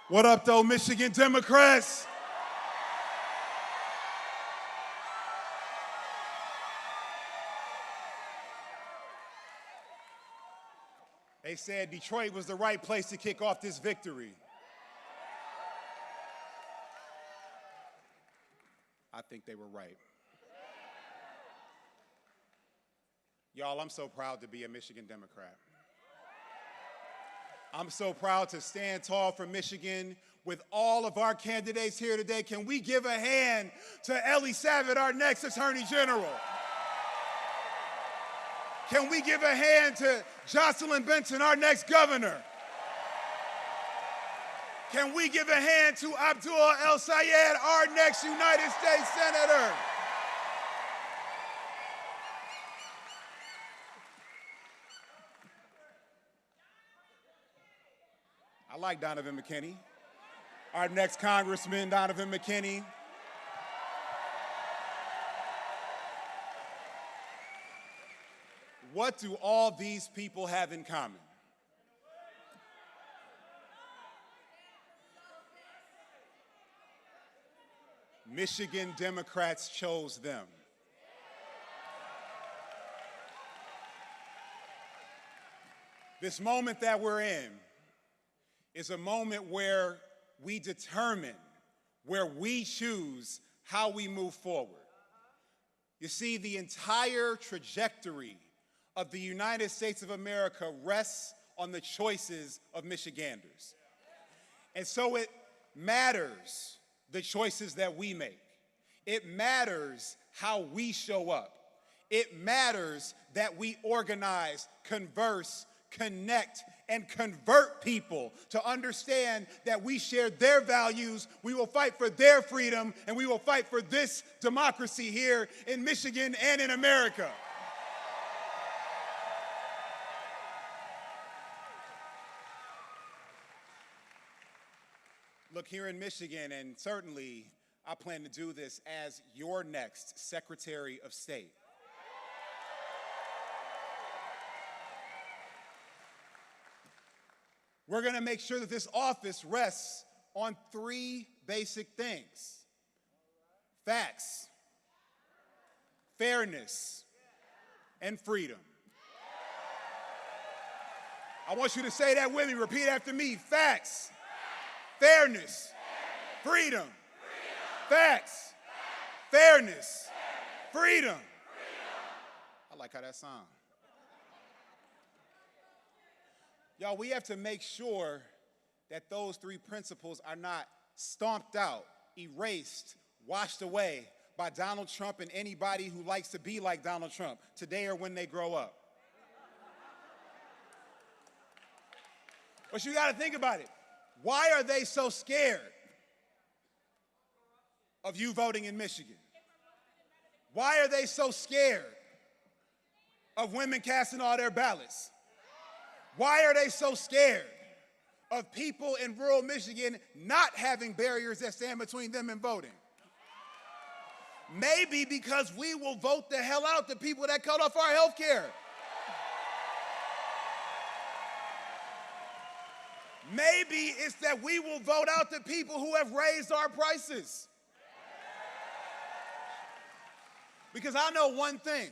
What up, though, Michigan Democrats? They said Detroit was the right place to kick off this victory. I think they were right. Y'all, I'm so proud to be a Michigan Democrat. I'm so proud to stand tall for Michigan with all of our candidates here today. Can we give a hand to El-Sayed, our next Attorney General? Can we give a hand to Jocelyn Benton, our next governor? Can we give a hand to Abdul El-Sayed, our next United States Senator? I like Donovan McKinney. Our next Congressman, Donovan McKinney. What do all these people have in common? Michigan Democrats chose them. This moment that we're in is a moment where we determine, where we choose how we move forward. You see, the entire trajectory of the United States of America rests on the choices of Michiganders. And so it matters the choices that we make. It matters how we show up. It matters that we organize, converse, connect, and convert people to understand that we share their values, we will fight for their freedom, and we will fight for this democracy here in Michigan and in America. Look, here in Michigan, and certainly I plan to do this as your next Secretary of State. We're going to make sure that this office rests on three basic things: facts, fairness, and freedom. I want you to say that with me. Repeat after me. Facts, fairness, freedom. Facts, fairness, freedom. I like how that sounds. Y'all, we have to make sure that those three principles are not stomped out, erased, washed away by Donald Trump and anybody who likes to be like Donald Trump today or when they grow up. But you got to think about it. Why are they so scared of you voting in Michigan? Why are they so scared of women casting all their ballots? Why are they so scared of people in rural Michigan not having barriers that stand between them and voting? Maybe because we will vote the hell out the people that cut off our health care. Maybe it's that we will vote out the people who have raised our prices. Because I know one thing.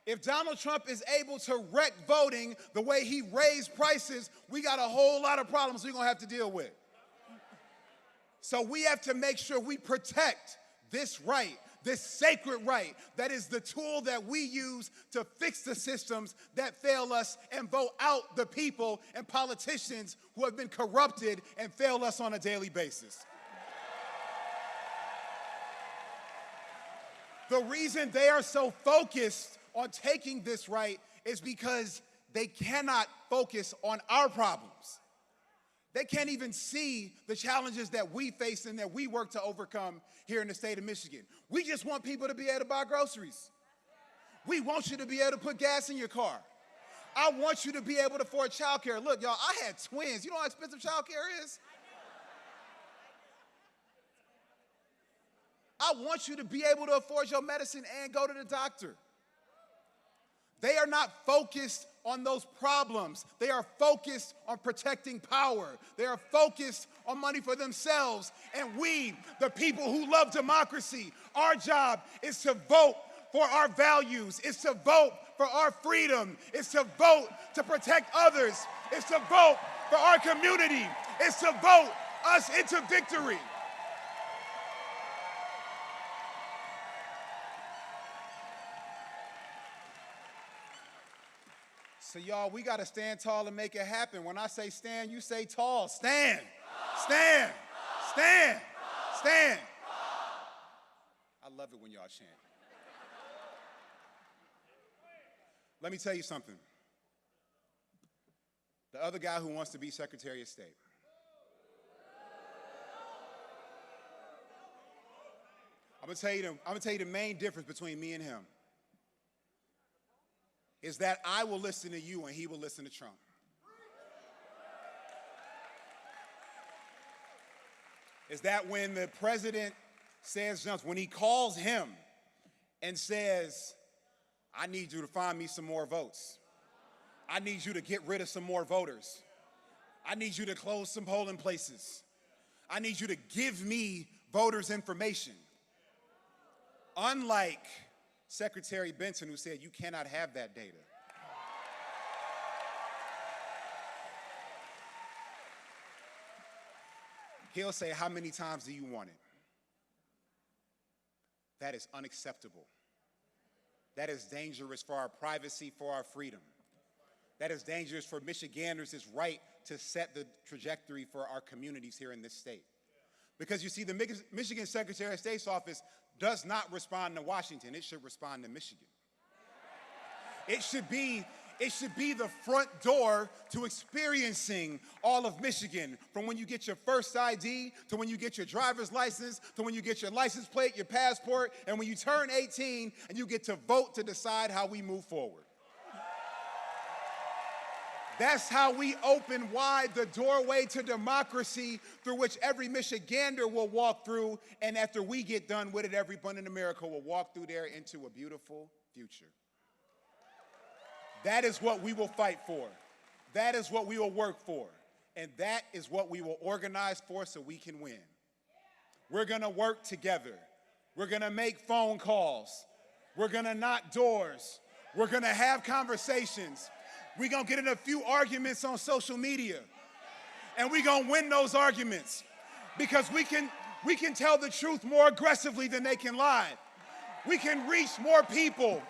If Donald Trump is able to wreck voting the way he raised prices, we got a whole lot of problems we're going to have to deal with. So we have to make sure we protect this right, this sacred right, that is the tool that we use to fix the systems that fail us and vote out the people and politicians who have been corrupted and fail us on a daily basis. The reason they are so focused on taking this right is because they cannot focus on our problems. They can't even see the challenges that we face and that we work to overcome here in the state of Michigan. We just want people to be able to buy groceries. We want you to be able to put gas in your car. I want you to be able to afford child care. Look, y'all, I had twins. You know how expensive child care is? I want you to be able to afford your medicine and go to the doctor. They are not focused on those problems. They are focused on protecting power. They are focused on money for themselves. And we, the people who love democracy, our job is to vote for our values. It's to vote for our freedom. It's to vote to protect others. It's to vote for our community. It's to vote us into victory. So y'all, we got to stand tall and make it happen. When I say stand, you say tall. Stand, stand, stand, stand. I love it when y'all chant. Let me tell you something. The other guy who wants to be Secretary of State. I'm gonna tell you the main difference between me and him is that I will listen to you and he will listen to Trump. Is that when the president says, when he calls him and says, I need you to find me some more votes. I need you to get rid of some more voters. I need you to close some polling places. I need you to give me voters' information. Unlike Secretary Benson, who said you cannot have that data. He'll say, how many times do you want it? That is unacceptable. That is dangerous for our privacy, for our freedom. That is dangerous for Michiganders' right to set the trajectory for our communities here in this state. Because you see, the Michigan Secretary of State's office does not respond to Washington. It should respond to Michigan. It should be the front door to experiencing all of Michigan, from when you get your first ID, to when you get your driver's license, to when you get your license plate, your passport, and when you turn 18 and you get to vote to decide how we move forward. That's how we open wide the doorway to democracy through which every Michigander will walk through, and after we get done with it, everyone in America will walk through there into a beautiful future. That is what we will fight for. That is what we will work for. And that is what we will organize for so we can win. We're gonna work together. We're gonna make phone calls. We're gonna knock doors. We're gonna have conversations. We're gonna get in a few arguments on social media. And we're gonna win those arguments because we can tell the truth more aggressively than they can lie. We can reach more people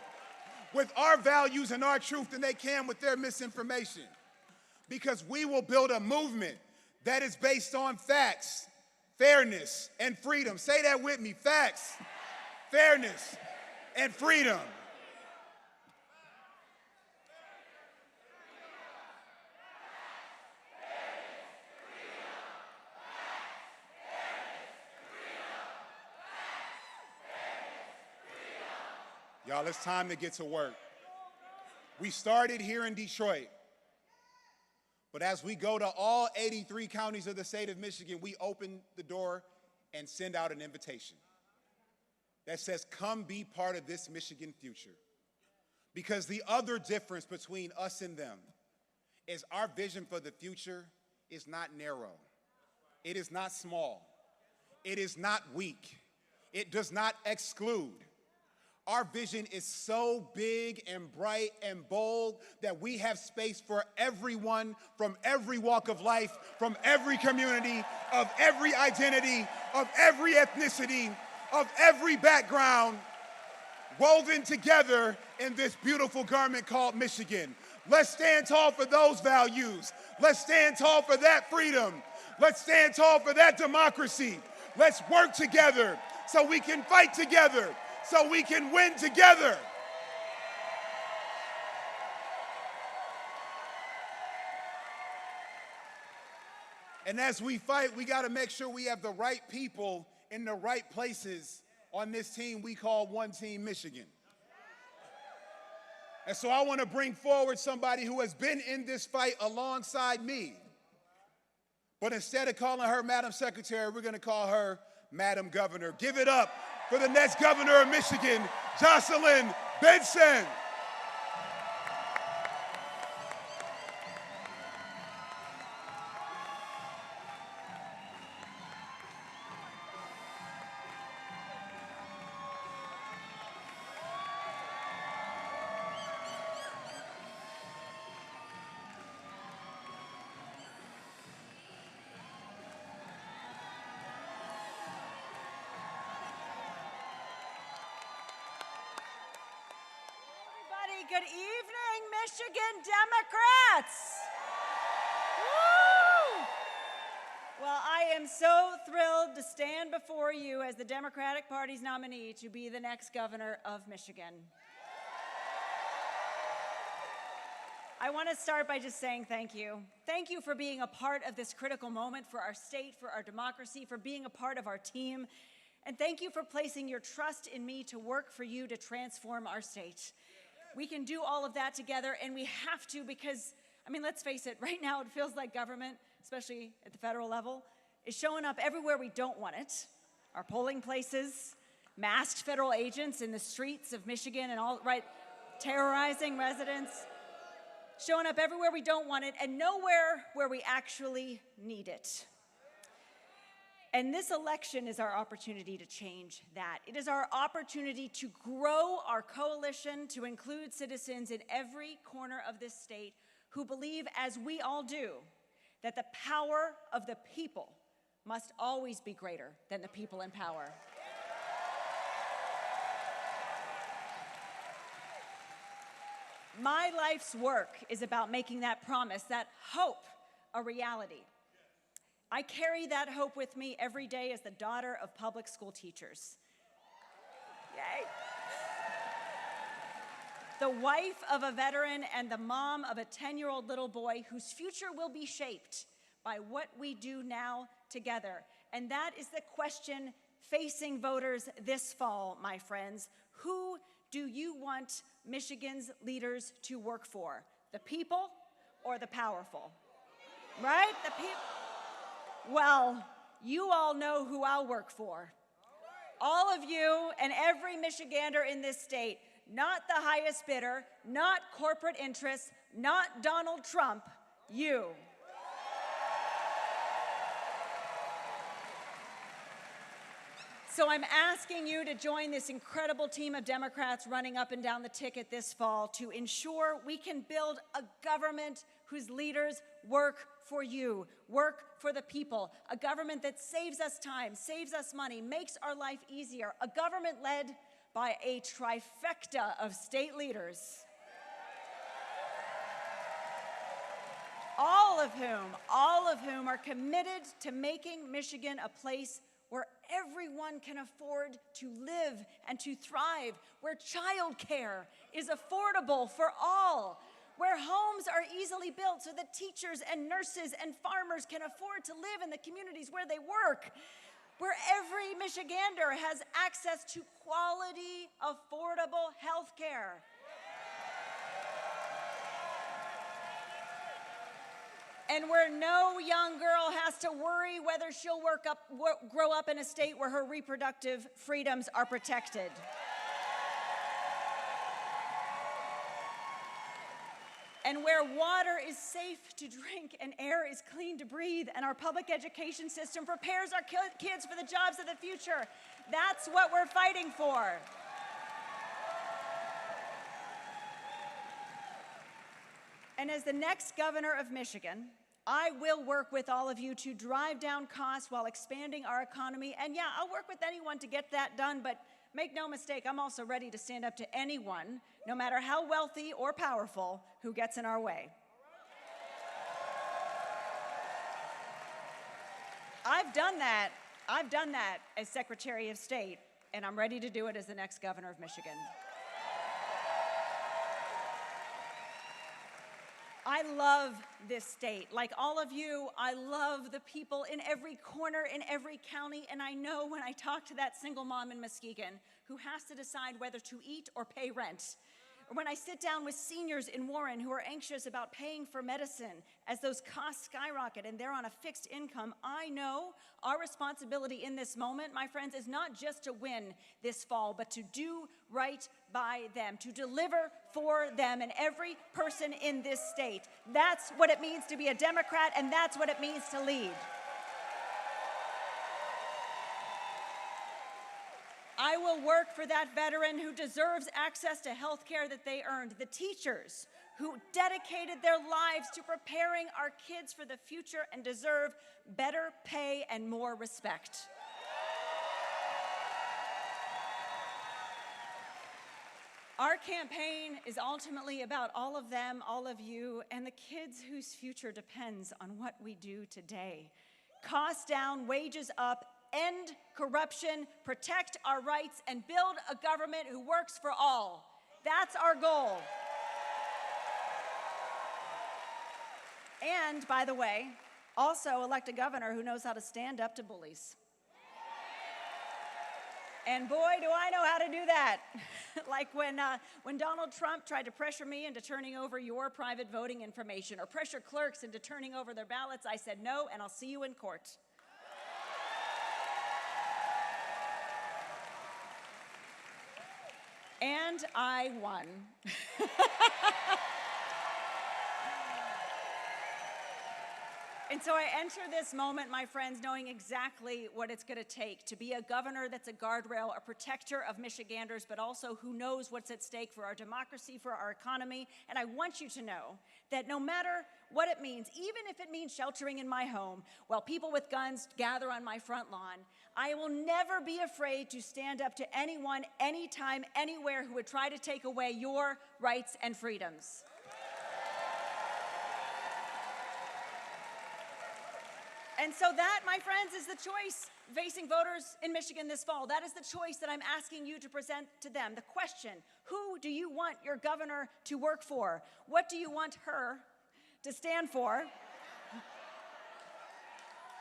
with our values and our truth than they can with their misinformation. Because we will build a movement that is based on facts, fairness, and freedom. Say that with me, facts, fairness, and freedom. Y'all, it's time to get to work. We started here in Detroit, but as we go to all 83 counties of the state of Michigan, we open the door and send out an invitation that says, come be part of this Michigan future. Because the other difference between us and them is our vision for the future is not narrow. It is not small. It is not weak. It does not exclude. Our vision is so big and bright and bold that we have space for everyone from every walk of life, from every community, of every identity, of every ethnicity, of every background, woven together in this beautiful garment called Michigan. Let's stand tall for those values. Let's stand tall for that freedom. Let's stand tall for that democracy. Let's work together so we can fight together, so we can win together. And as we fight, we got to make sure we have the right people in the right places on this team we call One Team Michigan. And so I want to bring forward somebody who has been in this fight alongside me. But instead of calling her Madam Secretary, we're going to call her Madam Governor. Give it up for the next governor of Michigan, Jocelyn Benson. Good evening, Michigan Democrats. Woo! Well, I am so thrilled to stand before you as the Democratic Party's nominee to be the next governor of Michigan. I want to start by just saying thank you. Thank you for being a part of this critical moment for our state, for our democracy, for being a part of our team. And thank you for placing your trust in me to work for you to transform our state. We can do all of that together, and we have to because, I mean, let's face it, right now it feels like government, especially at the federal level, is showing up everywhere we don't want it. Our polling places, masked federal agents in the streets of Michigan and all, right, terrorizing residents, showing up everywhere we don't want it and nowhere where we actually need it. And this election is our opportunity to change that. It is our opportunity to grow our coalition to include citizens in every corner of this state who believe, as we all do, that the power of the people must always be greater than the people in power. My life's work is about making that promise, that hope, a reality. I carry that hope with me every day as the daughter of public school teachers. Yay! The wife of a veteran and the mom of a 10-year-old little boy whose future will be shaped by what we do now together. And that is the question facing voters this fall, my friends. Who do you want Michigan's leaders to work for? The people or the powerful? Right? The people. Well, you all know who I'll work for. All of you and every Michigander in this state, not the highest bidder, not corporate interests, not Donald Trump, you. So I'm asking you to join this incredible team of Democrats running up and down the ticket this fall to ensure we can build a government whose leaders work for you, work for the people, a government that saves us time, saves us money, makes our life easier, a government led by a trifecta of state leaders, all of whom are committed to making Michigan a place where everyone can afford to live and to thrive, where childcare is affordable for all, where homes are easily built so that teachers and nurses and farmers can afford to live in the communities where they work, where every Michigander has access to quality, affordable health care. And where no young girl has to worry whether she'll grow up in a state where her reproductive freedoms are protected. And where water is safe to drink and air is clean to breathe and our public education system prepares our kids for the jobs of the future. That's what we're fighting for. And as the next governor of Michigan, I will work with all of you to drive down costs while expanding our economy. And yeah, I'll work with anyone to get that done, but make no mistake, I'm also ready to stand up to anyone, no matter how wealthy or powerful, who gets in our way. I've done that as Secretary of State, and I'm ready to do it as the next governor of Michigan. I love this state. Like all of you, I love the people in every corner, in every county, and I know when I talk to that single mom in Muskegon who has to decide whether to eat or pay rent, or when I sit down with seniors in Warren who are anxious about paying for medicine as those costs skyrocket and they're on a fixed income, I know our responsibility in this moment, my friends, is not just to win this fall, but to do right by them, to deliver for them and every person in this state. That's what it means to be a Democrat, and that's what it means to lead. I will work for that veteran who deserves access to health care that they earned, the teachers who dedicated their lives to preparing our kids for the future and deserve better pay and more respect. Our campaign is ultimately about all of them, all of you, and the kids whose future depends on what we do today. Costs down, wages up, end corruption, protect our rights, and build a government who works for all. That's our goal. And, by the way, also elect a governor who knows how to stand up to bullies. And boy, do I know how to do that. Like when Donald Trump tried to pressure me into turning over your private voting information or pressure clerks into turning over their ballots, I said no, and I'll see you in court. And I won. And so I enter this moment, my friends, knowing exactly what it's going to take to be a governor that's a guardrail, a protector of Michiganders, but also who knows what's at stake for our democracy, for our economy. And I want you to know that no matter what it means, even if it means sheltering in my home while people with guns gather on my front lawn, I will never be afraid to stand up to anyone, anytime, anywhere who would try to take away your rights and freedoms. And so that, my friends, is the choice facing voters in Michigan this fall. That is the choice that I'm asking you to present to them. The question, who do you want your governor to work for? What do you want her to stand for?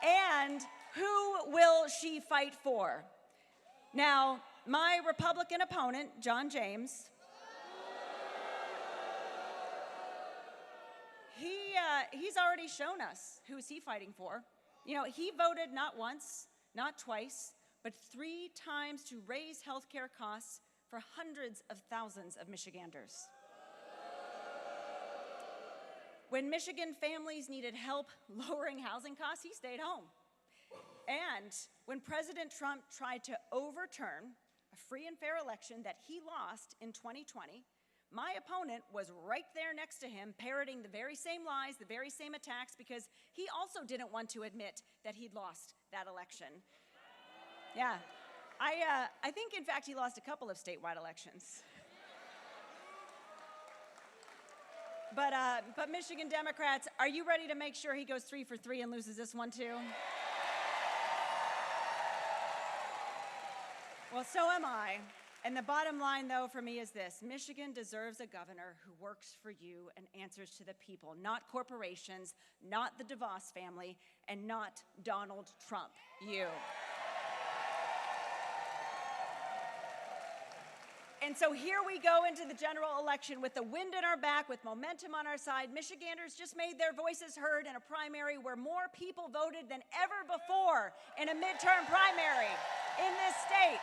And who will she fight for? Now, my Republican opponent, John James, he's already shown us who is he fighting for. You know, he voted not once, not twice, but 3 times to raise health care costs for hundreds of thousands of Michiganders. When Michigan families needed help lowering housing costs, he stayed home. And when President Trump tried to overturn a free and fair election that he lost in 2020, my opponent was right there next to him, parroting the very same lies, the very same attacks, because he also didn't want to admit that he'd lost that election. Yeah, I think, in fact, he lost a couple of statewide elections. But Michigan Democrats, are you ready to make sure he goes 3 for 3 and loses this one too? Well, so am I. And the bottom line, though, for me is this. Michigan deserves a governor who works for you and answers to the people, not corporations, not the DeVos family, and not Donald Trump, you. And so here we go into the general election with the wind in our back, with momentum on our side. Michiganders just made their voices heard in a primary where more people voted than ever before in a midterm primary in this state.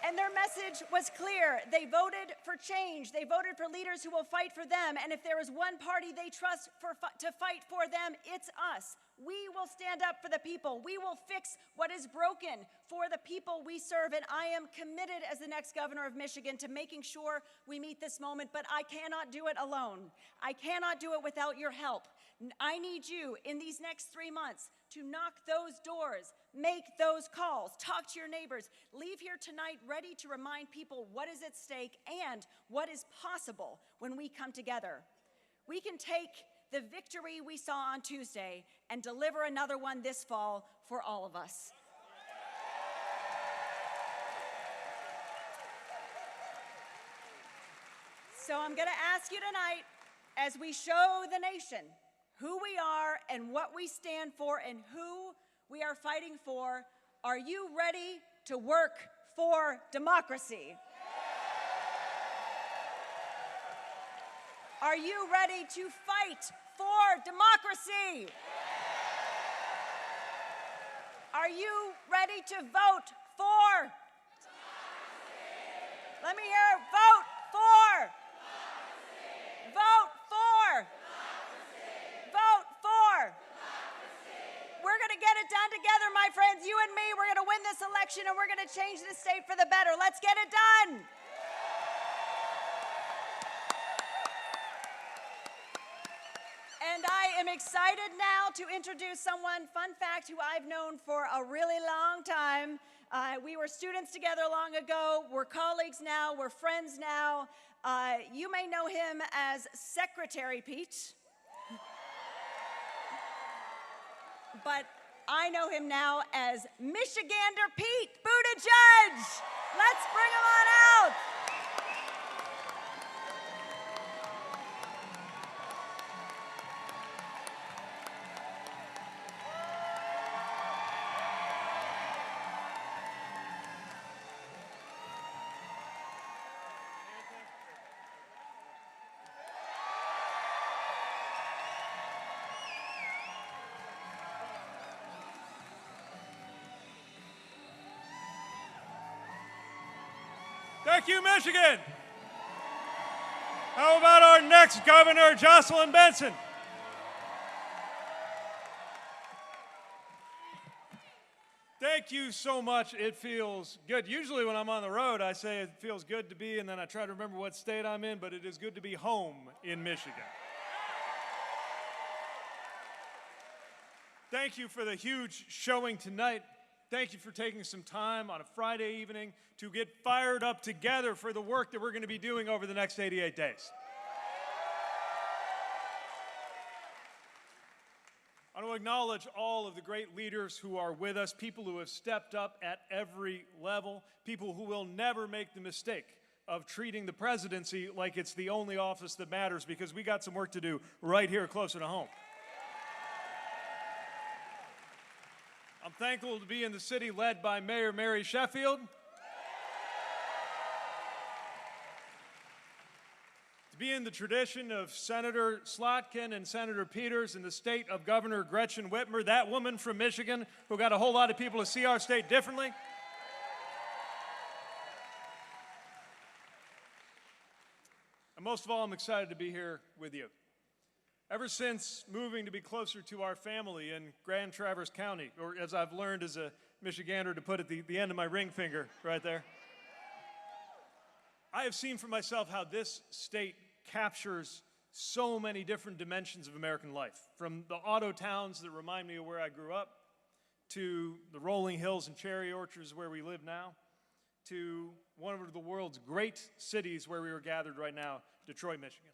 And their message was clear. They voted for change. They voted for leaders who will fight for them. And if there is one party they trust to fight for them, it's us. We will stand up for the people. We will fix what is broken for the people we serve. And I am committed as the next governor of Michigan to making sure we meet this moment. But I cannot do it alone. I cannot do it without your help. I need you in these next 3 months to knock those doors, make those calls, talk to your neighbors, leave here tonight ready to remind people what is at stake and what is possible when we come together. We can take the victory we saw on Tuesday and deliver another one this fall for all of us. So I'm going to ask you tonight, as we show the nation who we are and what we stand for and who we are fighting for, are you ready to work for democracy? Are you ready to fight for democracy? Are you ready to vote for democracy? Let me hear vote for democracy. Vote for democracy. Vote for democracy. We're going to get it done together, my friends. You and me, we're going to win this election and we're going to change this state for the better. Let's get it done. And I am excited now to introduce someone, fun fact, who I've known for a really long time. We were students together long ago. We're colleagues now. We're friends now. You may know him as Secretary Pete. But I know him now as Michigander Pete Buttigieg. Let's bring him on out. Thank you, Michigan. How about our next governor, Jocelyn Benson? Thank you so much. It feels good. Usually when I'm on the road, I say it feels good to be, and then I try to remember what state I'm in, but it is good to be home in Michigan. Thank you for the huge showing tonight. Thank you for taking some time on a Friday evening to get fired up together for the work that we're going to be doing over the next 88 days. I want to acknowledge all of the great leaders who are with us, people who have stepped up at every level, people who will never make the mistake of treating the presidency like it's the only office that matters, because we got some work to do right here closer to home. I'm thankful to be in the city led by Mayor Mary Sheffield. To be in the tradition of Senator Slotkin and Senator Peters, in the state of Governor Gretchen Whitmer, that woman from Michigan who got a whole lot of people to see our state differently. And most of all, I'm excited to be here with you. Ever since moving to be closer to our family in Grand Traverse County, or as I've learned as a Michigander to put it, the end of my ring finger right there, I have seen for myself how this state captures so many different dimensions of American life, from the auto towns that remind me of where I grew up, to the rolling hills and cherry orchards where we live now, to one of the world's great cities where we are gathered right now, Detroit, Michigan.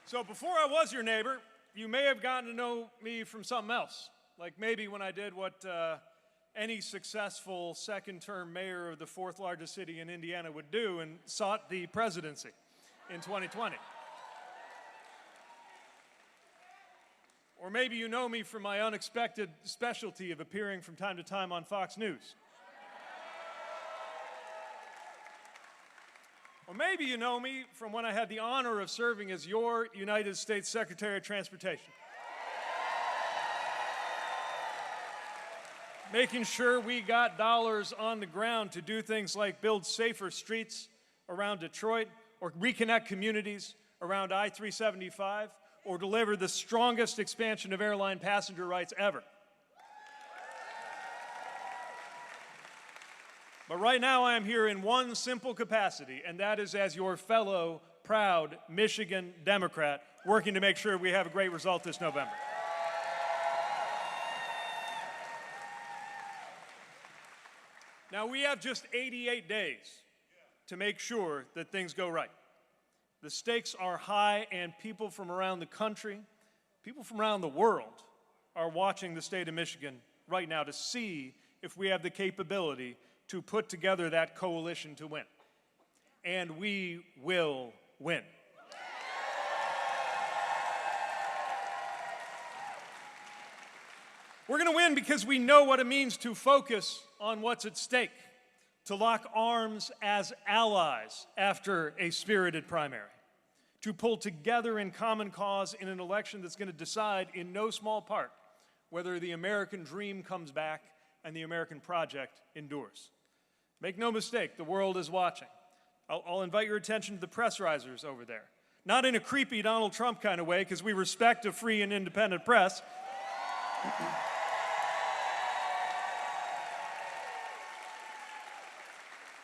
So before I was your neighbor, you may have gotten to know me from something else, like maybe when I did what any successful second-term mayor of the fourth largest city in Indiana would do, and sought the presidency in 2020. Or maybe you know me from my unexpected specialty of appearing from time to time on Fox News. Or maybe you know me from when I had the honor of serving as your United States Secretary of Transportation, making sure we got dollars on the ground to do things like build safer streets around Detroit, or reconnect communities around I-375, or deliver the strongest expansion of airline passenger rights ever. But right now I am here in one simple capacity, and that is as your fellow proud Michigan Democrat, working to make sure we have a great result this November. Now, we have just 88 days to make sure that things go right. The stakes are high, and people from around the country, people from around the world, are watching the state of Michigan right now to see if we have the capability to put together that coalition to win. And we will win. We're going to win because we know what it means to focus on what's at stake, to lock arms as allies after a spirited primary, to pull together in common cause in an election that's going to decide in no small part whether the American dream comes back and the American project endures. Make no mistake, the world is watching. I'll invite your attention to the press risers over there. Not in a creepy Donald Trump kind of way, because we respect a free and independent press.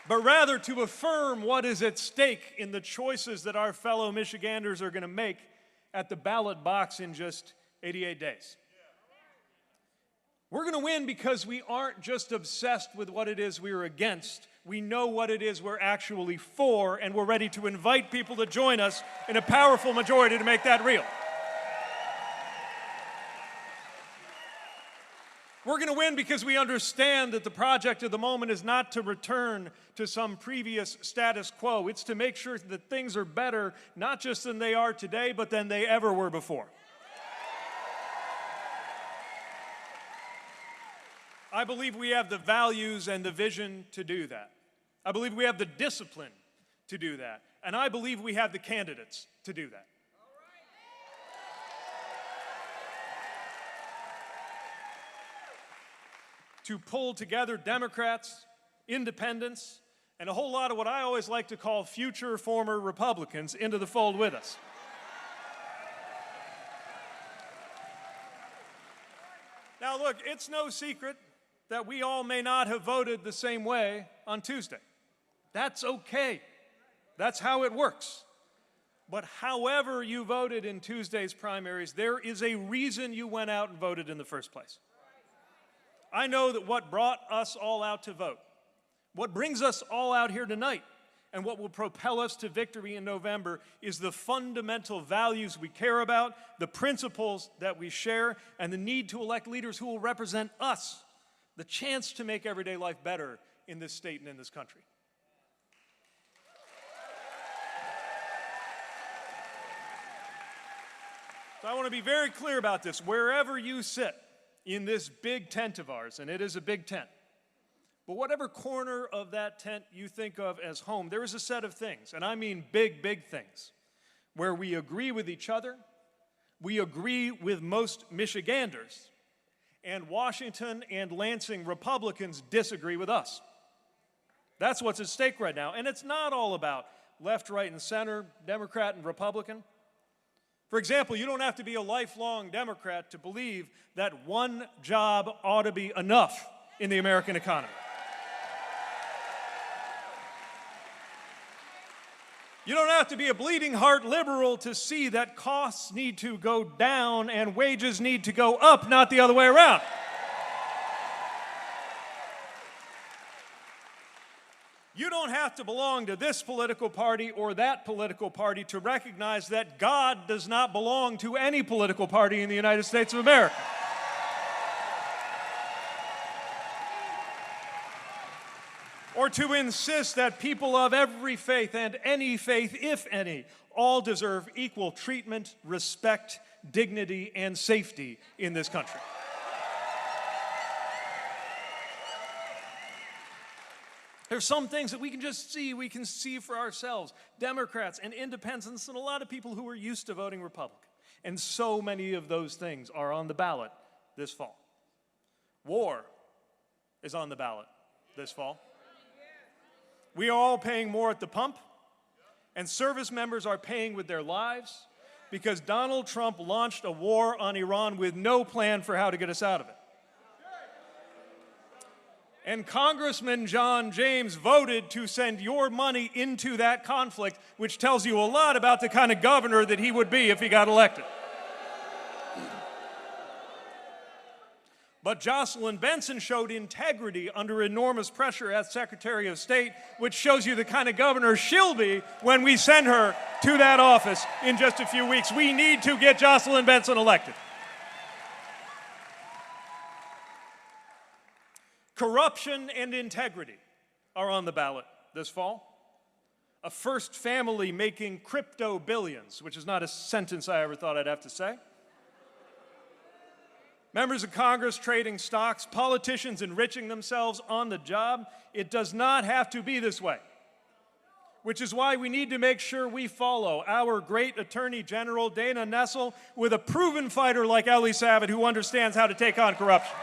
but rather to affirm what is at stake in the choices that our fellow Michiganders are going to make at the ballot box in just 88 days. We're going to win because we aren't just obsessed with what it is we're against. We know what it is we're actually for, and we're ready to invite people to join us in a powerful majority to make that real. We're going to win because we understand that the project of the moment is not to return to some previous status quo. It's to make sure that things are better, not just than they are today, but than they ever were before. I believe we have the values and the vision to do that. I believe we have the discipline to do that. And I believe we have the candidates to do that. To pull together Democrats, independents, and a whole lot of what I always like to call future former Republicans into the fold with us. Now look, it's no secret that we all may not have voted the same way on Tuesday. That's okay. That's how it works. But however you voted in Tuesday's primaries, there is a reason you went out and voted in the first place. I know that what brought us all out to vote, what brings us all out here tonight, and what will propel us to victory in November is the fundamental values we care about, the principles that we share, and the need to elect leaders who will represent us, the chance to make everyday life better in this state and in this country. So I want to be very clear about this. Wherever you sit in this big tent of ours, and it is a big tent, but whatever corner of that tent you think of as home, there is a set of things, and I mean big, big things, where we agree with each other, we agree with most Michiganders, and Washington and Lansing Republicans disagree with us. That's what's at stake right now, and it's not all about left, right, and center, Democrat and Republican. For example, you don't have to be a lifelong Democrat to believe that one job ought to be enough in the American economy. You don't have to be a bleeding heart liberal to see that costs need to go down and wages need to go up, not the other way around. You don't have to belong to this political party or that political party to recognize that God does not belong to any political party in the United States of America. Or to insist that people of every faith and any faith, if any, all deserve equal treatment, respect, dignity, and safety in this country. There's some things that we can just see, we can see for ourselves. Democrats and independents and a lot of people who are used to voting Republican. And so many of those things are on the ballot this fall. War is on the ballot this fall. We are all paying more at the pump, and service members are paying with their lives because Donald Trump launched a war on Iran with no plan for how to get us out of it. And Congressman John James voted to send your money into that conflict, which tells you a lot about the kind of governor that he would be if he got elected. But Jocelyn Benson showed integrity under enormous pressure as Secretary of State, which shows you the kind of governor she'll be when we send her to that office in just a few weeks. We need to get Jocelyn Benson elected. Corruption and integrity are on the ballot this fall. A first family making crypto billions, which is not a sentence I ever thought I'd have to say. Members of Congress trading stocks, politicians enriching themselves on the job. It does not have to be this way, which is why we need to make sure we follow our great Attorney General, Dana Nessel, with a proven fighter like Ellie Savitt who understands how to take on corruption.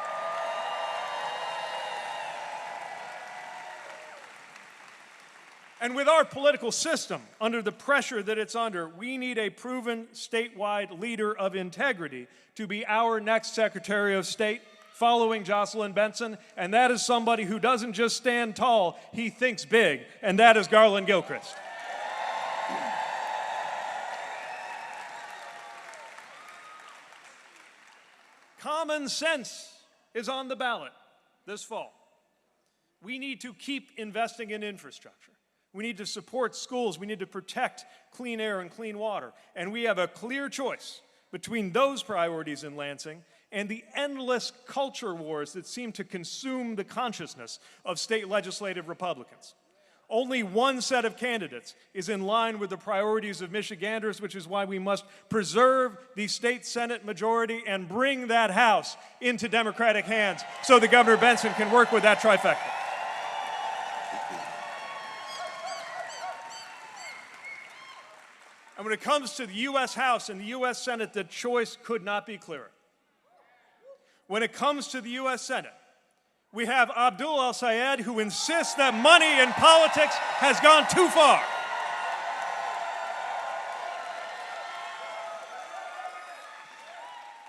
And with our political system, under the pressure that it's under, we need a proven statewide leader of integrity to be our next Secretary of State following Jocelyn Benson, and that is somebody who doesn't just stand tall, he thinks big, and that is Garland Gilchrist. Common sense is on the ballot this fall. We need to keep investing in infrastructure. We need to support schools. We need to protect clean air and clean water. And we have a clear choice between those priorities in Lansing and the endless culture wars that seem to consume the consciousness of state legislative Republicans. Only one set of candidates is in line with the priorities of Michiganders, which is why we must preserve the state Senate majority and bring that House into Democratic hands so that Governor Benson can work with that trifecta. And when it comes to the U.S. House and the U.S. Senate, the choice could not be clearer. When it comes to the U.S. Senate, we have Abdul El-Sayed, who insists that money in politics has gone too far.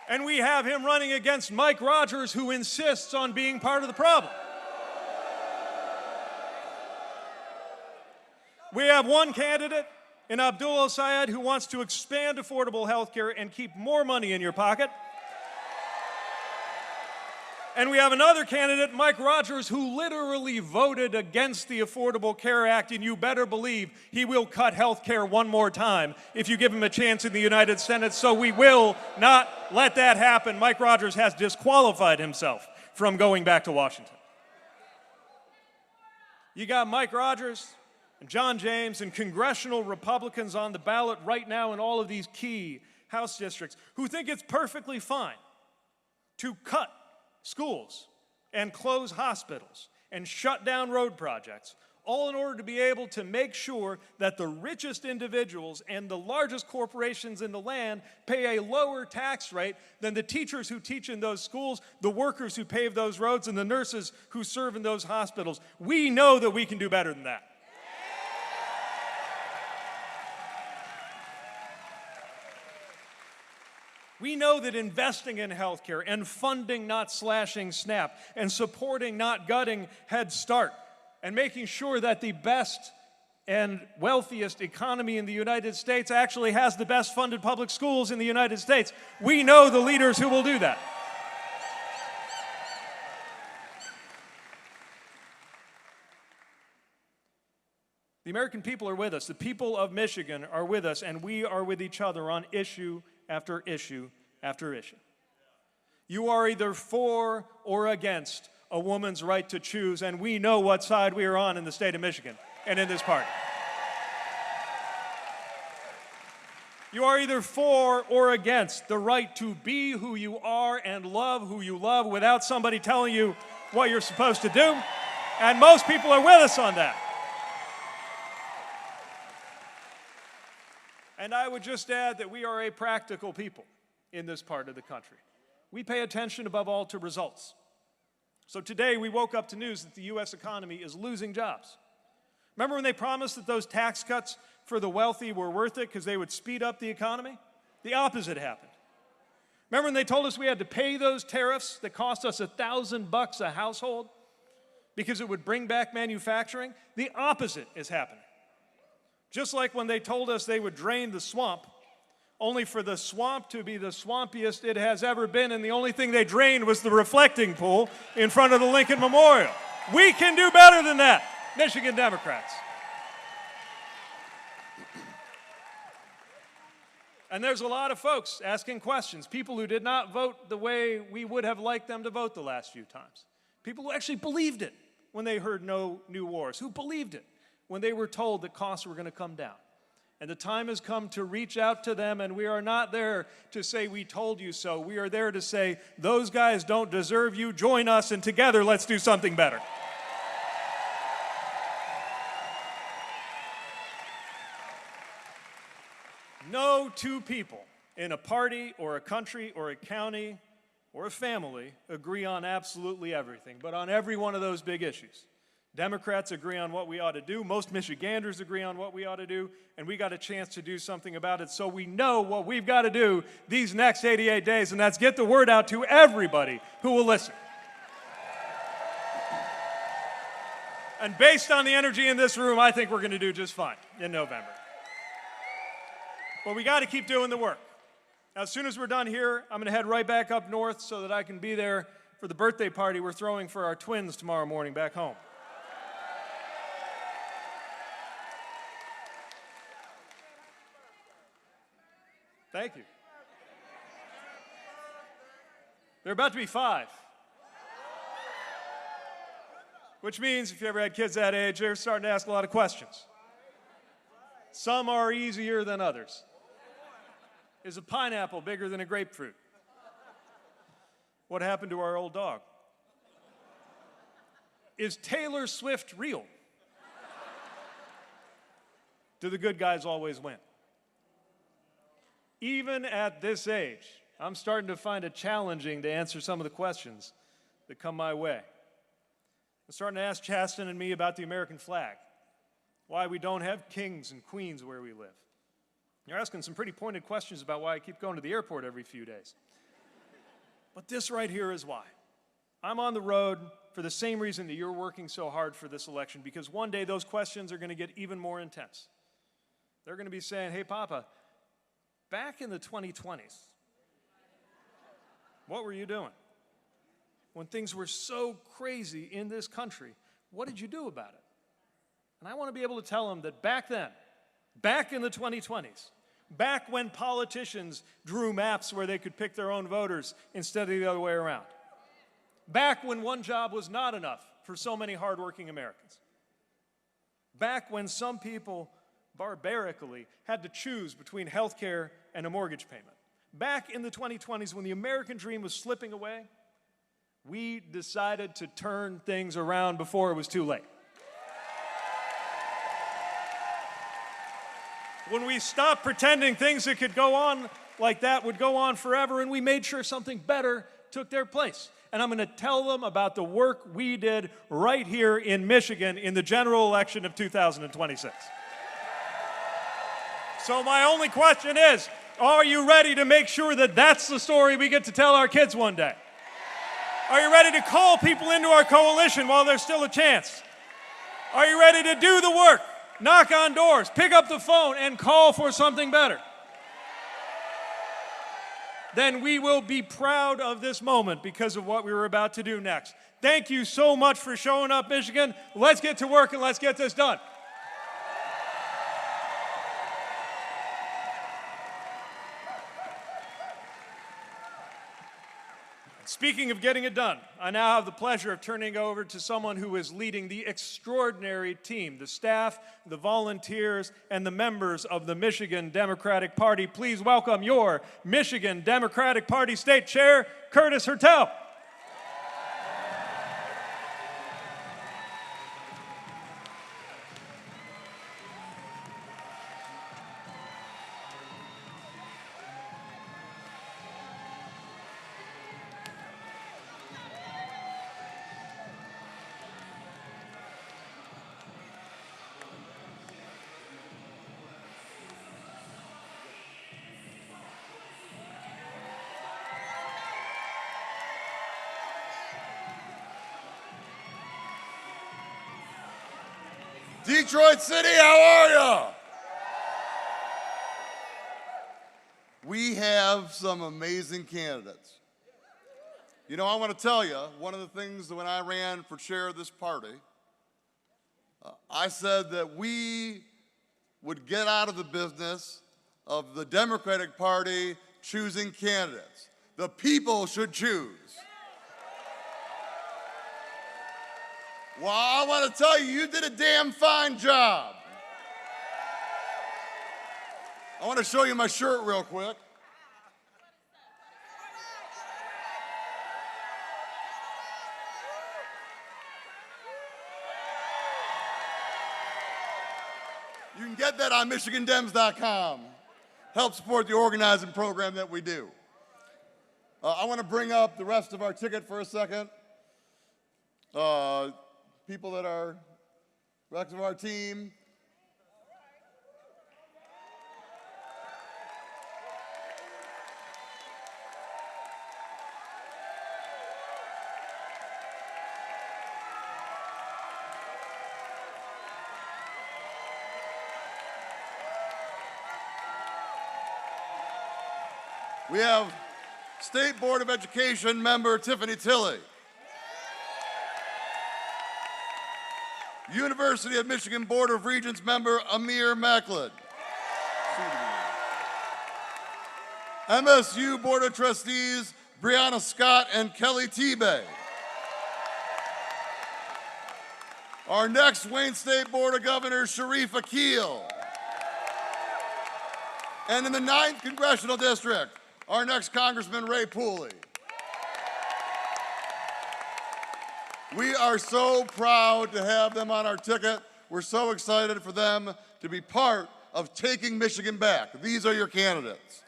And we have him running against Mike Rogers, who insists on being part of the problem. We have one candidate in Abdul El-Sayed who wants to expand affordable health care and keep more money in your pocket. And we have another candidate, Mike Rogers, who literally voted against the Affordable Care Act, and you better believe he will cut health care one more time if you give him a chance in the United Senate, so we will not let that happen. Mike Rogers has disqualified himself from going back to Washington. You got Mike Rogers and John James and congressional Republicans on the ballot right now in all of these key House districts who think it's perfectly fine to cut schools and close hospitals and shut down road projects, all in order to be able to make sure that the richest individuals and the largest corporations in the land pay a lower tax rate than the teachers who teach in those schools, the workers who pave those roads, and the nurses who serve in those hospitals. We know that we can do better than that. We know that investing in healthcare and funding, not slashing SNAP, and supporting, not gutting Head Start, and making sure that the best and wealthiest economy in the United States actually has the best funded public schools in the United States. We know the leaders who will do that. The American people are with us. The people of Michigan are with us, and we are with each other on issue after issue after issue. You are either for or against a woman's right to choose, and we know what side we are on in the state of Michigan and in this party. You are either for or against the right to be who you are and love who you love without somebody telling you what you're supposed to do, and most people are with us on that. And I would just add that we are a practical people in this part of the country. We pay attention above all to results. So today we woke up to news that the U.S. economy is losing jobs. Remember when they promised that those tax cuts for the wealthy were worth it because they would speed up the economy? The opposite happened. Remember when they told us we had to pay those tariffs that cost us $1,000 a household because it would bring back manufacturing? The opposite is happening. Just like when they told us they would drain the swamp, only for the swamp to be the swampiest it has ever been, and the only thing they drained was the reflecting pool in front of the Lincoln Memorial. We can do better than that, Michigan Democrats. And there's a lot of folks asking questions, people who did not vote the way we would have liked them to vote the last few times. People who actually believed it when they heard no new wars, who believed it when they were told that costs were going to come down. And the time has come to reach out to them, and we are not there to say, we told you so. We are there to say, those guys don't deserve you. Join us, and together let's do something better. No two people in a party or a country or a county or a family agree on absolutely everything, but on every one of those big issues, Democrats agree on what we ought to do. Most Michiganders agree on what we ought to do, and we got a chance to do something about it. So we know what we've got to do these next 88 days, and that's get the word out to everybody who will listen. And based on the energy in this room, I think we're going to do just fine in November. But we got to keep doing the work. Now, as soon as we're done here, I'm going to head right back up north so that I can be there for the birthday party we're throwing for our twins tomorrow morning back home. Thank you. They're about to be 5. Which means if you ever had kids that age, they're starting to ask a lot of questions. Some are easier than others. Is a pineapple bigger than a grapefruit? What happened to our old dog? Is Taylor Swift real? Do the good guys always win? Even at this age, I'm starting to find it challenging to answer some of the questions that come my way. I'm starting to ask Chasten and me about the American flag, why we don't have kings and queens where we live. You're asking some pretty pointed questions about why I keep going to the airport every few days. But this right here is why. I'm on the road for the same reason that you're working so hard for this election, because one day those questions are going to get even more intense. They're going to be saying, hey, Papa, back in the 2020s, what were you doing? When things were so crazy in this country, what did you do about it? And I want to be able to tell them that back then, back in the 2020s, back when politicians drew maps where they could pick their own voters instead of the other way around, back when one job was not enough for so many hardworking Americans, back when some people barbarically had to choose between health care and a mortgage payment, back in the 2020s when the American dream was slipping away, we decided to turn things around before it was too late. When we stopped pretending things that could go on like that would go on forever, and we made sure something better took their place. And I'm going to tell them about the work we did right here in Michigan in the general election of 2026. So my only question is, are you ready to make sure that that's the story we get to tell our kids one day? Are you ready to call people into our coalition while there's still a chance? Are you ready to do the work? Knock on doors, pick up the phone, and call for something better? Then we will be proud of this moment because of what we were about to do next. Thank you so much for showing up, Michigan. Let's get to work and let's get this done. Speaking of getting it done, I now have the pleasure of turning over to someone who is leading the extraordinary team, the staff, the volunteers, and the members of the Michigan Democratic Party. Please welcome your Michigan Democratic Party State Chair, Curtis Hertel. Detroit City, how are you? We have some amazing candidates. You know, I want to tell you, one of the things that when I ran for chair of this party, I said that we would get out of the business of the Democratic Party choosing candidates. The people should choose. Well, I want to tell you, you did a damn fine job. I want to show you my shirt real quick. You can get that on MichiganDems.com. Help support the organizing program that we do. I want to bring up the rest of our ticket for a second. people that are rest of our team. We have State Board of Education member Tiffany Tilley. University of Michigan Board of Regents member Amir Macklin. MSU Board of Trustees Brianna Scott and Kelly Tebay. Our next Wayne State Board of Governors, Sharif Akil. And in the 9th Congressional District, our next Congressman, Ray Pooley. We are so proud to have them on our ticket. We're so excited for them to be part of taking Michigan back. These are your candidates.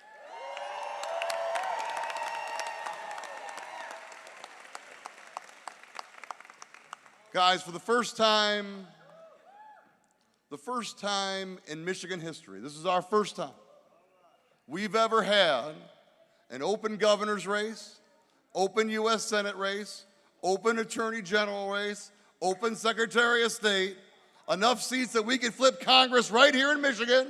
Guys, for the first time in Michigan history, this is our first time we've ever had an open governor's race, open U.S. Senate race, open Attorney General race, open Secretary of State, enough seats that we could flip Congress right here in Michigan.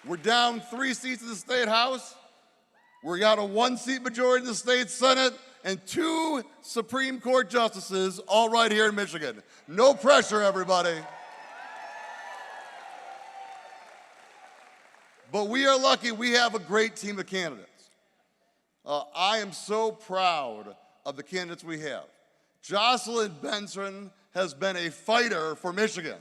We're down 3 seats in the State House. We got a 1-seat majority in the State Senate and 2 Supreme Court justices, all right here in Michigan. No pressure, everybody. But we are lucky we have a great team of candidates. I am so proud of the candidates we have. Jocelyn Benson has been a fighter for Michigan.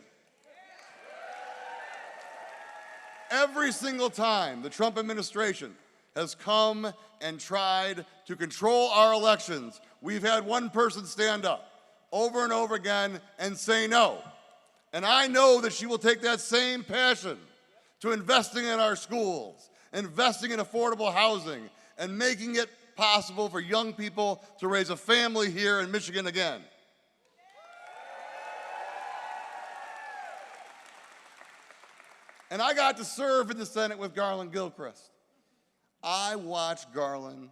Every single time the Trump administration has come and tried to control our elections, we've had one person stand up over and over again and say no. And I know that she will take that same passion to investing in our schools, investing in affordable housing, and making it possible for young people to raise a family here in Michigan again. And I got to serve in the Senate with Garland Gilchrist. I watched Garland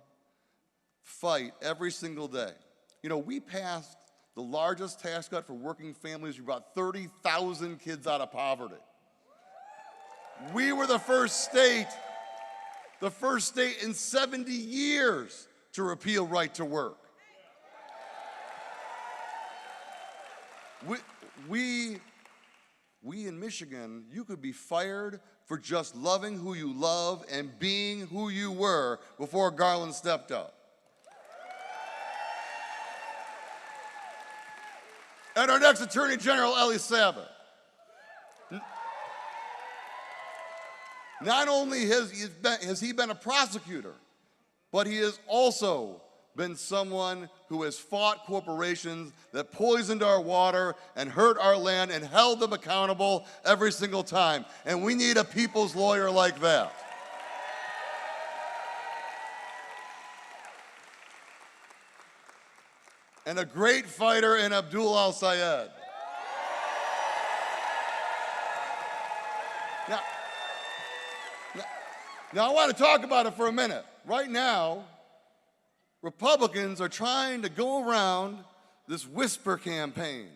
fight every single day. You know, we passed the largest tax cut for working families. We brought 30,000 kids out of poverty. We were the first state in 70 years to repeal right to work. We in Michigan, you could be fired for just loving who you love and being who you were before Garland stepped up. And our next Attorney General, Ellie Sabat. Not only has he been a prosecutor, but he has also been someone who has fought corporations that poisoned our water and hurt our land and held them accountable every single time. And we need a people's lawyer like that. And a great fighter in Abdul El-Sayed. Now, I want to talk about it for a minute. Right now, Republicans are trying to go around this whisper campaign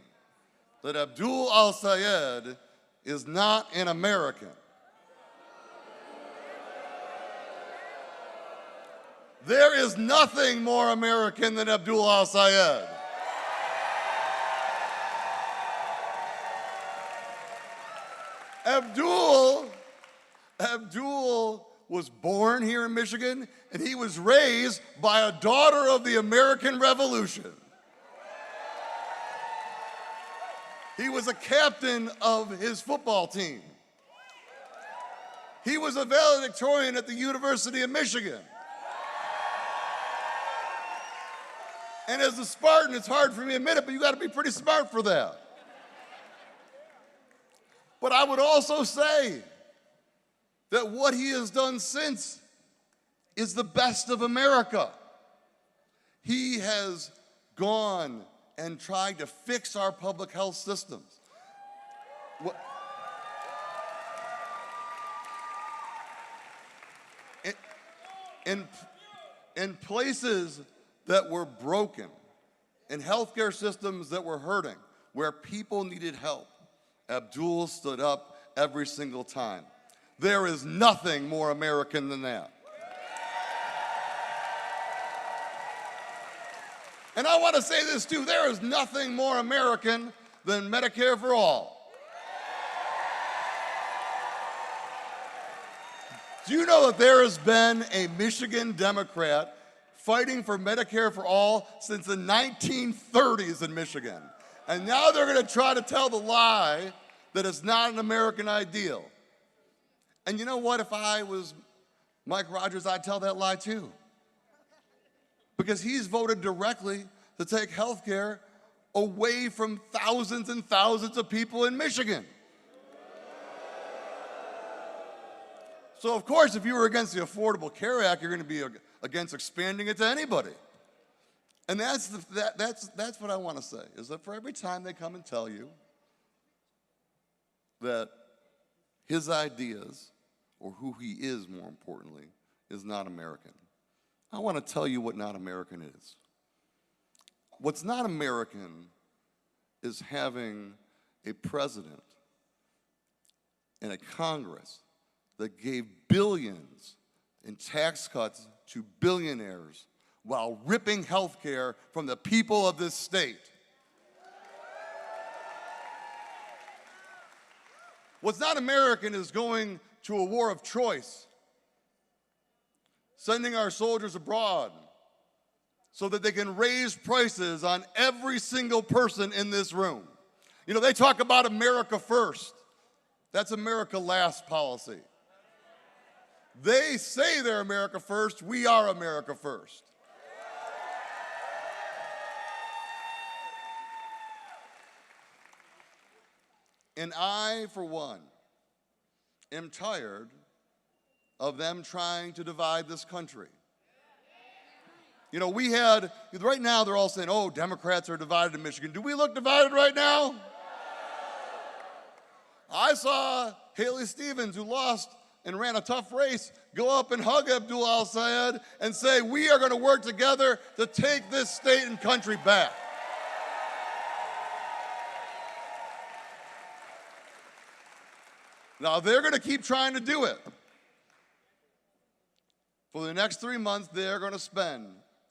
that Abdul El-Sayed is not an American. There is nothing more American than Abdul El-Sayed. Abdul was born here in Michigan, and he was raised by a daughter of the American Revolution. He was a captain of his football team. He was a valedictorian at the University of Michigan. And as a Spartan, it's hard for me to admit it, but you got to be pretty smart for that. But I would also say that what he has done since is the best of America. He has gone and tried to fix our public health systems. In places that were broken, in healthcare systems that were hurting, where people needed help, Abdul stood up every single time. There is nothing more American than that. And I want to say this too, there is nothing more American than Medicare for all. Do you know that there has been a Michigan Democrat fighting for Medicare for all since the 1930s in Michigan? And now they're going to try to tell the lie that it's not an American ideal. And you know what? If I was Mike Rogers, I'd tell that lie too. Because he's voted directly to take health care away from thousands and thousands of people in Michigan. So of course, if you were against the Affordable Care Act, you're going to be against expanding it to anybody. And that's what I want to say, is that for every time they come and tell you that his ideas, or who he is more importantly, is not American, I want to tell you what not American is. What's not American is having a president and a Congress that gave billions in tax cuts to billionaires while ripping health care from the people of this state. What's not American is going to a war of choice, sending our soldiers abroad so that they can raise prices on every single person in this room. You know, they talk about America first. That's America last policy. They say they're America first. We are America first. And I, for one, am tired of them trying to divide this country. You know, right now they're all saying, oh, Democrats are divided in Michigan. Do we look divided right now? I saw Haley Stevens, who lost and ran a tough race, go up and hug Abdul El-Sayed and say, we are going to work together to take this state and country back. Now, they're going to keep trying to do it. For the next 3 months, they're going to spend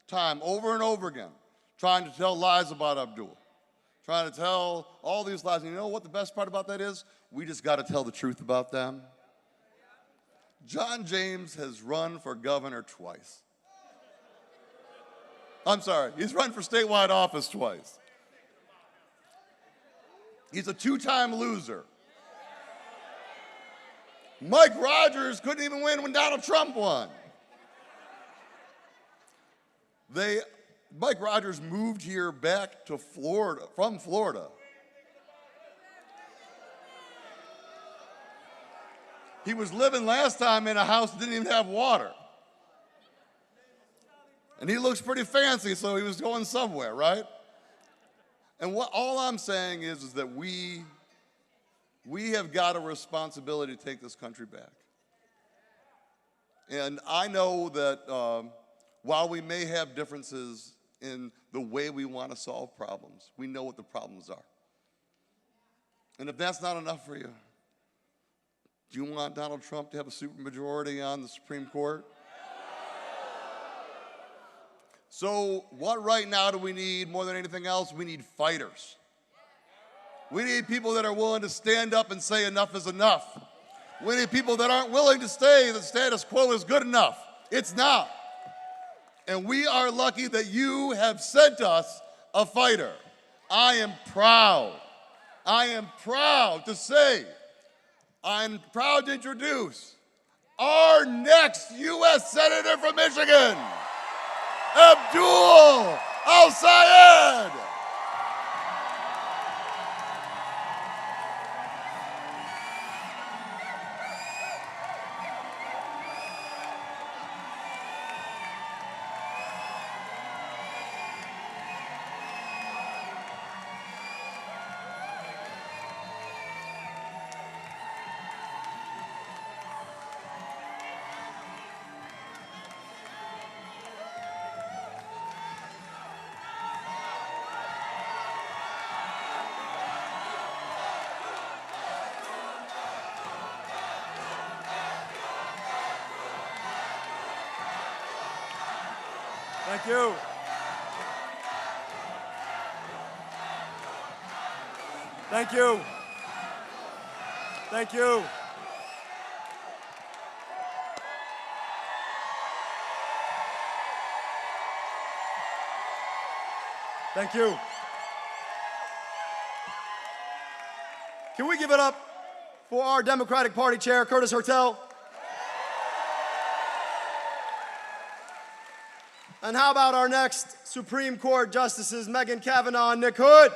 time over and over again trying to tell lies about Abdul, trying to tell all these lies. And you know what the best part about that is? We just got to tell the truth about them. John James has run for governor twice. I'm sorry, he's run for statewide office twice. He's a two-time loser. Mike Rogers couldn't even win when Donald Trump won. Mike Rogers moved here back to Florida, from Florida. He was living last time in a house that didn't even have water. And he looks pretty fancy, so he was going somewhere, right? And all I'm saying is that we have got a responsibility to take this country back. And I know that while we may have differences in the way we want to solve problems, we know what the problems are. And if that's not enough for you, do you want Donald Trump to have a supermajority on the Supreme Court? So what right now do we need more than anything else? We need fighters. We need people that are willing to stand up and say enough is enough. We need people that aren't willing to say the status quo is good enough. It's not. And we are lucky that you have sent us a fighter. I am proud. I am proud to say, I'm proud to introduce our next U.S. Senator from Michigan, Abdul El-Sayed. Thank you. Thank you. Thank you. Thank you. Can we give it up for our Democratic Party Chair, Curtis Hertel? And how about our next Supreme Court Justices, Megan Kavanaugh and Nick Hood?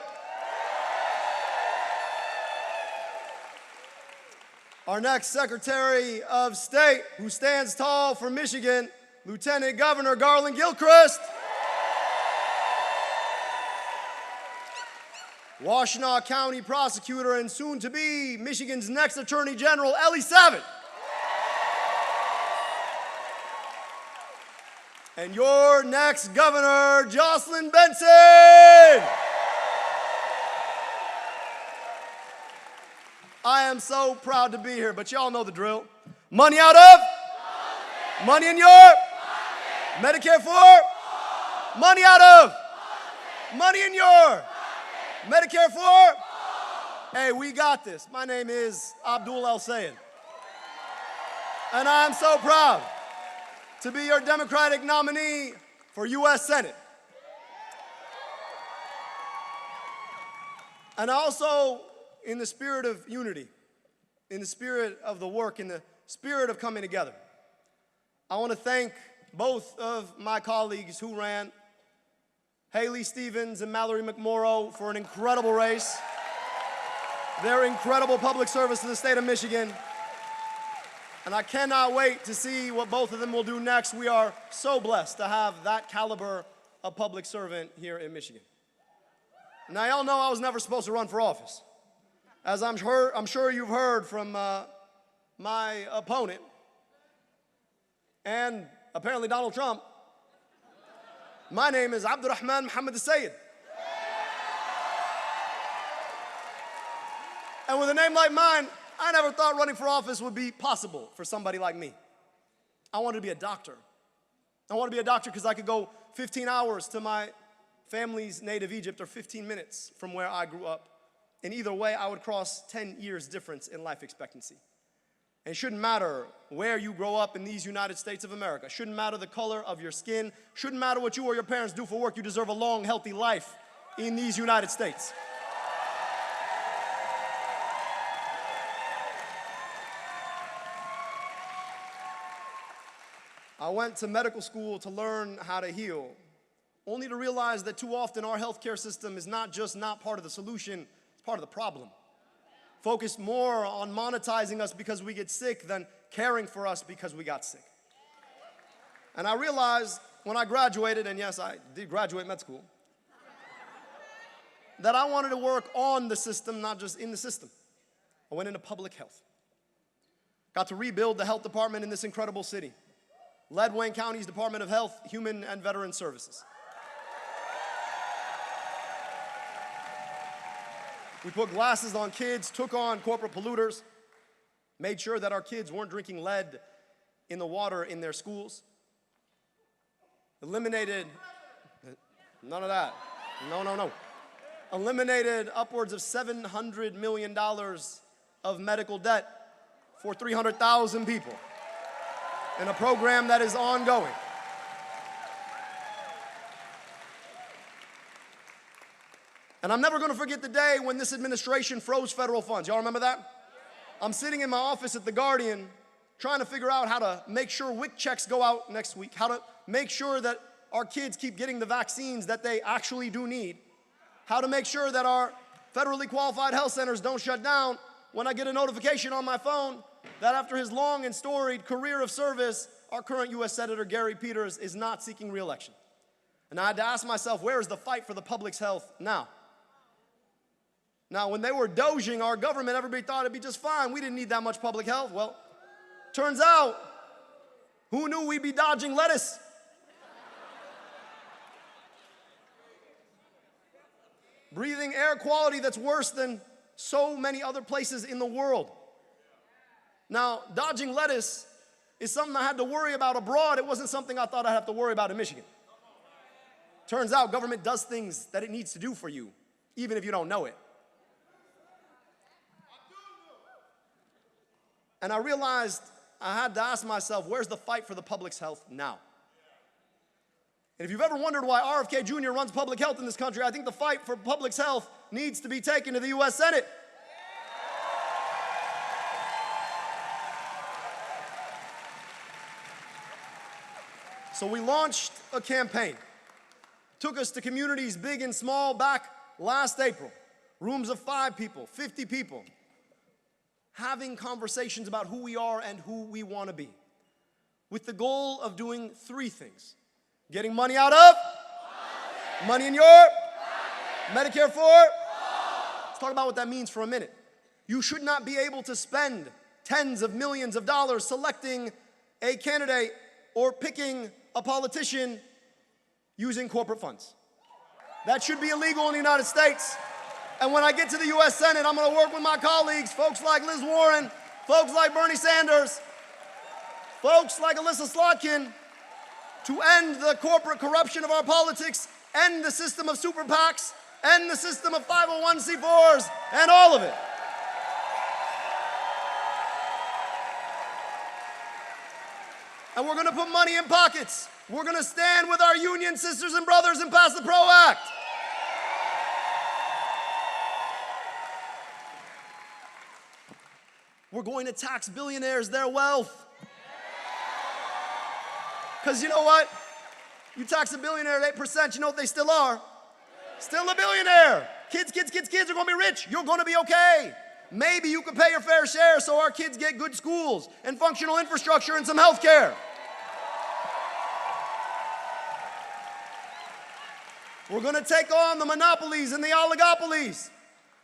Our next Secretary of State, who stands tall for Michigan, Lieutenant Governor Garland Gilchrist. Washtenaw County Prosecutor and soon-to-be Michigan's next Attorney General, Ellie Savitt. And your next Governor, Jocelyn Benson. I am so proud to be here, but y'all know the drill. Money out of? Money in your? Medicare for? Money out of? Money in your? Medicare for? Hey, we got this. My name is Abdul El-Sayed. And I'm so proud to be your Democratic nominee for U.S. Senate. And also, in the spirit of unity, in the spirit of the work, in the spirit of coming together, I want to thank both of my colleagues who ran, Haley Stevens and Mallory McMorrow, for an incredible race, their incredible public service to the state of Michigan. And I cannot wait to see what both of them will do next. We are so blessed to have that caliber of public servant here in Michigan. Now, y'all know I was never supposed to run for office. As I'm sure you've heard from my opponent, and apparently Donald Trump, my name is Abdul El-Sayed. And with a name like mine, I never thought running for office would be possible for somebody like me. I wanted to be a doctor. I wanted to be a doctor because I could go 15 hours to my family's native Egypt, or 15 minutes from where I grew up. And either way, I would cross 10 years difference in life expectancy. And it shouldn't matter where you grow up in these United States of America. It shouldn't matter the color of your skin. Shouldn't matter what you or your parents do for work. You deserve a long, healthy life in these United States. I went to medical school to learn how to heal, only to realize that too often our healthcare system is not just not part of the solution, it's part of the problem. Focused more on monetizing us because we get sick than caring for us because we got sick. And I realized when I graduated, and yes, I did graduate med school, that I wanted to work on the system, not just in the system. I went into public health. Got to rebuild the health department in this incredible city. Led Wayne County's Department of Health, Human and Veteran Services. We put glasses on kids, took on corporate polluters, made sure that our kids weren't drinking lead in the water in their schools. Eliminated, none of that, no. Eliminated upwards of $700 million of medical debt for 300,000 people in a program that is ongoing. And I'm never going to forget the day when this administration froze federal funds. Y'all remember that? I'm sitting in my office at The Guardian trying to figure out how to make sure WIC checks go out next week, how to make sure that our kids keep getting the vaccines that they actually do need, how to make sure that our federally qualified health centers don't shut down, when I get a notification on my phone that after his long and storied career of service, our current U.S. Senator Gary Peters is not seeking re-election. And I had to ask myself, where is the fight for the public's health now? Now, when they were doging our government, everybody thought it'd be just fine. We didn't need that much public health. Well, turns out, who knew we'd be dodging lettuce? Breathing air quality that's worse than so many other places in the world. Now, dodging lettuce is something I had to worry about abroad. It wasn't something I thought I'd have to worry about in Michigan. Turns out government does things that it needs to do for you, even if you don't know it. And I realized I had to ask myself, where's the fight for the public's health now? And if you've ever wondered why RFK Jr. runs public health in this country, I think the fight for public's health needs to be taken to the U.S. Senate. So we launched a campaign. Took us to communities big and small back last April. Rooms of 5 people, 50 people. Having conversations about who we are and who we want to be. With the goal of doing 3 things. Getting money out of? Money in your? Medicare for? Let's talk about what that means for a minute. You should not be able to spend tens of millions of dollars selecting a candidate or picking a politician using corporate funds. That should be illegal in the United States. And when I get to the U.S. Senate, I'm going to work with my colleagues, folks like Liz Warren, folks like Bernie Sanders, folks like Alyssa Slotkin, to end the corporate corruption of our politics, end the system of super PACs, end the system of 501c4s, and all of it. And we're going to put money in pockets. We're going to stand with our union sisters and brothers and pass the PRO Act. We're going to tax billionaires their wealth. Because you know what? You tax a billionaire at 8%, you know what they still are? Still a billionaire. Kids are going to be rich. You're going to be okay. Maybe you can pay your fair share so our kids get good schools and functional infrastructure and some health care. We're going to take on the monopolies and the oligopolies.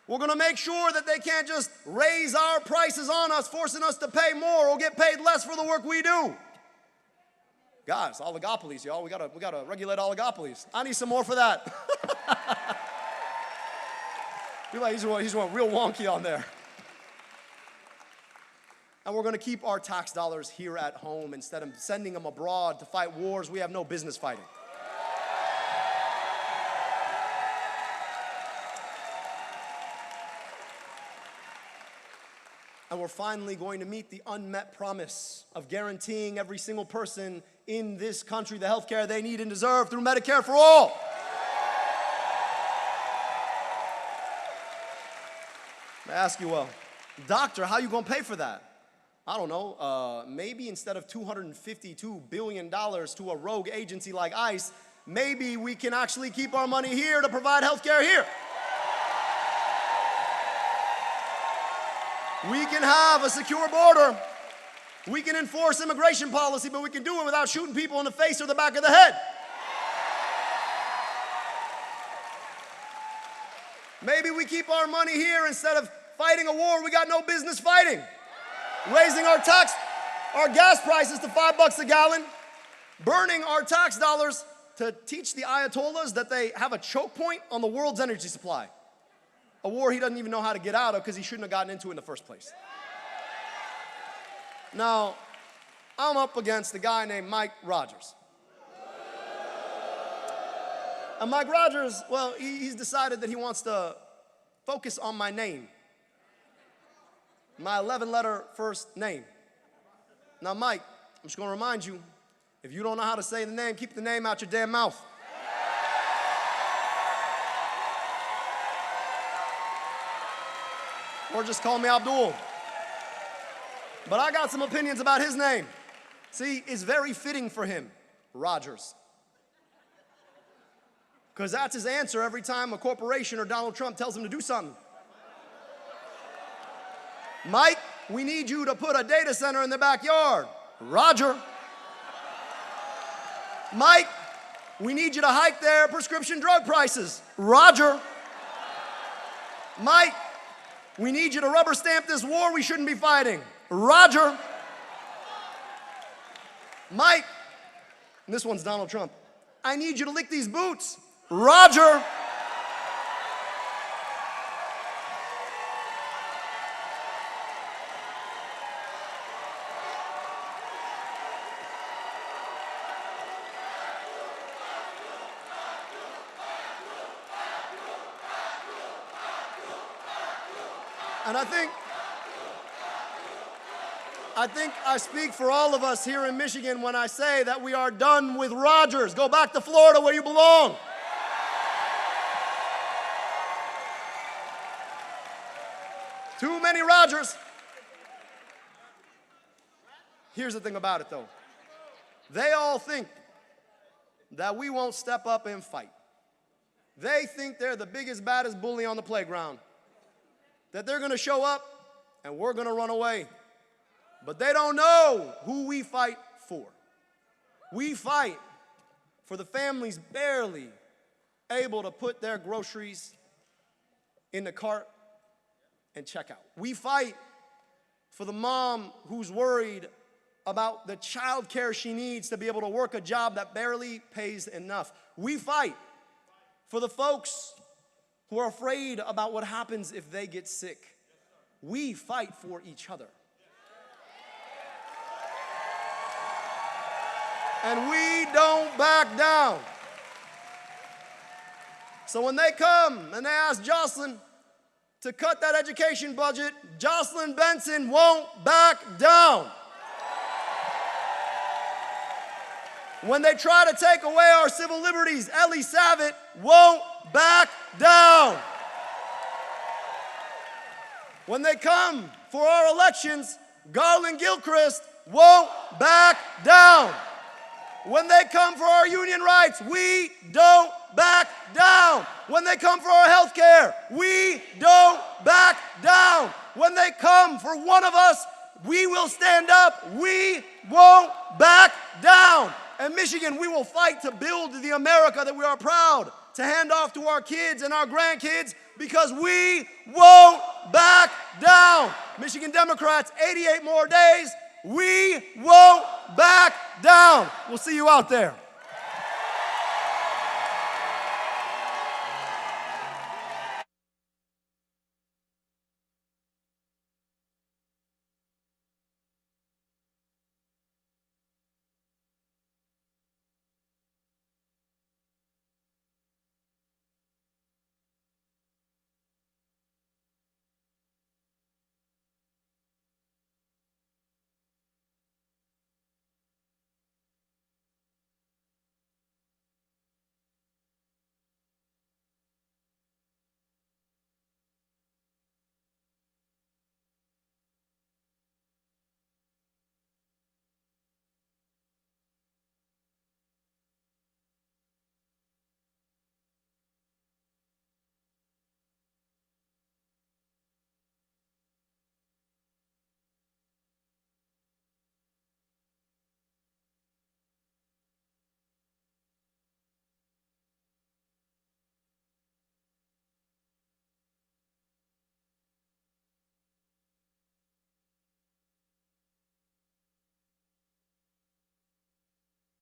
We're going to make sure that they can't just raise our prices on us, forcing us to pay more or get paid less for the work we do. Guys, oligopolies, y'all. We gotta regulate oligopolies. I need some more for that. You're like, he's one real wonky on there. And we're going to keep our tax dollars here at home instead of sending them abroad to fight wars we have no business fighting. And we're finally going to meet the unmet promise of guaranteeing every single person in this country the health care they need and deserve through Medicare for all. I ask you, well, doctor, how are you going to pay for that? I don't know, maybe instead of $252 billion to a rogue agency like ICE, maybe we can actually keep our money here to provide health care here. We can have a secure border. We can enforce immigration policy, but we can do it without shooting people in the face or the back of the head. Maybe we keep our money here instead of fighting a war we got no business fighting. Raising our gas prices to $5 a gallon. Burning our tax dollars to teach the Ayatollahs that they have a choke point on the world's energy supply. A war he doesn't even know how to get out of because he shouldn't have gotten into in the first place. Now, I'm up against a guy named Mike Rogers. And Mike Rogers, well, he's decided that he wants to focus on my name. My 11-letter first name. Now, Mike, I'm just going to remind you, if you don't know how to say the name, keep the name out your damn mouth. Or just call me Abdul. But I got some opinions about his name. See, it's very fitting for him, Rogers. Because that's his answer every time a corporation or Donald Trump tells him to do something. Mike, we need you to put a data center in the backyard. Roger. Mike, we need you to hike their prescription drug prices. Roger. Mike, we need you to rubber stamp this war we shouldn't be fighting. Roger. Mike, and this one's Donald Trump. I need you to lick these boots. Roger. And I think I speak for all of us here in Michigan when I say that we are done with Rogers. Go back to Florida where you belong. Too many Rogers. Here's the thing about it, though. They all think that we won't step up and fight. They think they're the biggest, baddest bully on the playground, that they're going to show up and we're going to run away. But they don't know who we fight for. We fight for the families barely able to put their groceries in the cart and check out. We fight for the mom who's worried about the child care she needs to be able to work a job that barely pays enough. We fight for the folks who are afraid about what happens if they get sick. We fight for each other. And we don't back down. So when they come and they ask Jocelyn to cut that education budget, Jocelyn Benson won't back down. When they try to take away our civil liberties, Ellie Savitt won't back down. When they come for our elections, Garland Gilchrist won't back down. When they come for our union rights, we don't back down. When they come for our health care, we don't back down. When they come for one of us, we will stand up. We won't back down. In Michigan, we will fight to build the America that we are proud to hand off to our kids and our grandkids, because we won't back down. Michigan Democrats, 88 more days. We won't back down. We'll see you out there.